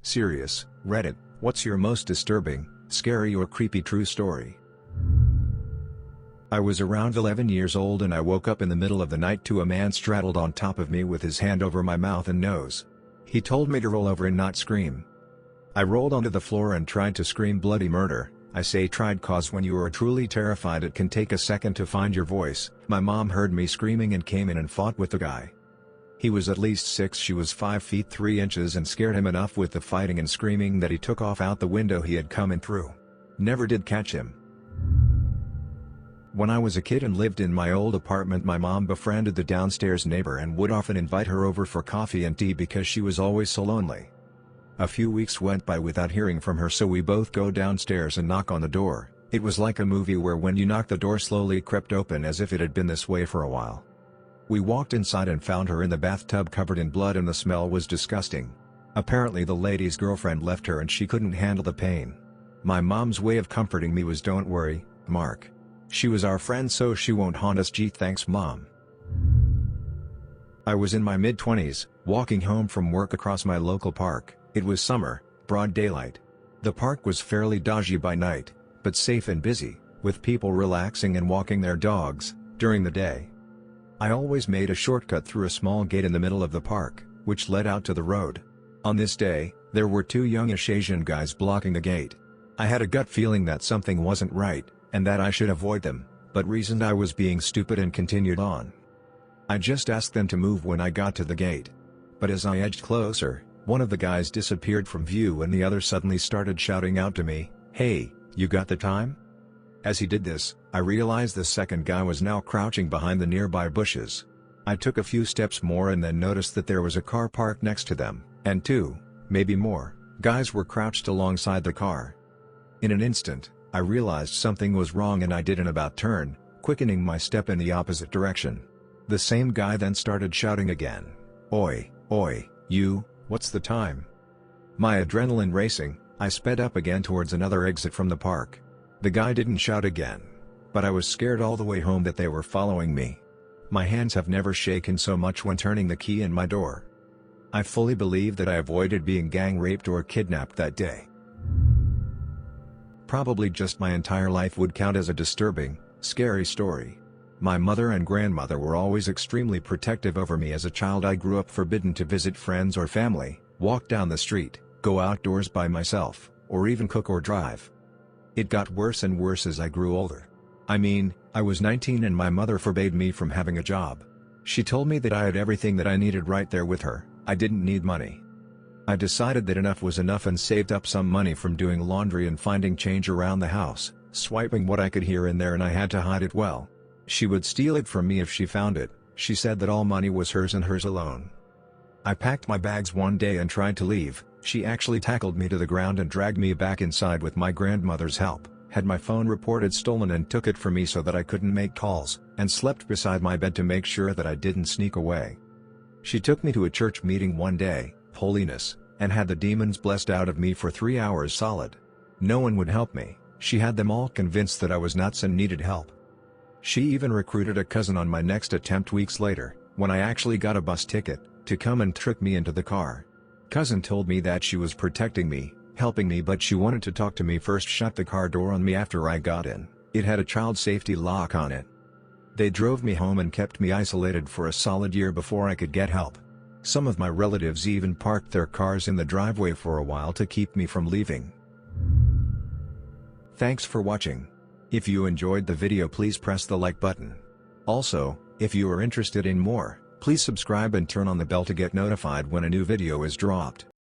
Serious, Reddit, what's your most disturbing, scary or creepy true story? I was around 11 years old and I woke up in the middle of the night to a man straddled on top of me with his hand over my mouth and nose. He told me to roll over and not scream. I rolled onto the floor and tried to scream bloody murder. I say tried cause when you are truly terrified it can take a second to find your voice. My mom heard me screaming and came in and fought with the guy. He was at least 6, she was 5 feet 3 inches and scared him enough with the fighting and screaming that he took off out the window he had come in through. Never did catch him. When I was a kid and lived in my old apartment, my mom befriended the downstairs neighbor and would often invite her over for coffee and tea because she was always so lonely. A few weeks went by without hearing from her, so we both go downstairs and knock on the door. It was like a movie where when you knock the door slowly crept open as if it had been this way for a while. We walked inside and found her in the bathtub covered in blood and the smell was disgusting. Apparently the lady's girlfriend left her and she couldn't handle the pain. My mom's way of comforting me was, "Don't worry, Mark. She was our friend so she won't haunt us. Gee, thanks Mom." I was in my mid-20s, walking home from work across my local park. It was summer, broad daylight. The park was fairly dodgy by night, but safe and busy, with people relaxing and walking their dogs during the day. I always made a shortcut through a small gate in the middle of the park, which led out to the road. On this day, there were 2 youngish Asian guys blocking the gate. I had a gut feeling that something wasn't right, and that I should avoid them, but reasoned I was being stupid and continued on. I just asked them to move when I got to the gate. But as I edged closer, one of the guys disappeared from view and the other suddenly started shouting out to me, "Hey, you got the time?" As he did this, I realized the second guy was now crouching behind the nearby bushes. I took a few steps more and then noticed that there was a car parked next to them, and 2, maybe more, guys were crouched alongside the car. In an instant, I realized something was wrong and I did an about turn, quickening my step in the opposite direction. The same guy then started shouting again, oi, you, what's the time?" My adrenaline racing, I sped up again towards another exit from the park. The guy didn't shout again, but I was scared all the way home that they were following me. My hands have never shaken so much when turning the key in my door. I fully believe that I avoided being gang raped or kidnapped that day. Probably just my entire life would count as a disturbing, scary story. My mother and grandmother were always extremely protective over me as a child. I grew up forbidden to visit friends or family, walk down the street, go outdoors by myself, or even cook or drive. It got worse and worse as I grew older. I mean, I was 19 and my mother forbade me from having a job. She told me that I had everything that I needed right there with her. I didn't need money. I decided that enough was enough and saved up some money from doing laundry and finding change around the house, swiping what I could here and there, and I had to hide it well. She would steal it from me if she found it. She said that all money was hers and hers alone. I packed my bags one day and tried to leave. She actually tackled me to the ground and dragged me back inside with my grandmother's help, had my phone reported stolen and took it from me so that I couldn't make calls, and slept beside my bed to make sure that I didn't sneak away. She took me to a church meeting one day, holiness, and had the demons blessed out of me for 3 hours solid. No one would help me. She had them all convinced that I was nuts and needed help. She even recruited a cousin on my next attempt weeks later, when I actually got a bus ticket, to come and trick me into the car. Cousin told me that she was protecting me, helping me, but she wanted to talk to me first. Shut the car door on me after I got in. It had a child safety lock on it. They drove me home and kept me isolated for a solid year before I could get help. Some of my relatives even parked their cars in the driveway for a while to keep me from leaving. Thanks for watching. If you enjoyed the video, please press the like button. Also, if you are interested in more, please subscribe and turn on the bell to get notified when a new video is dropped.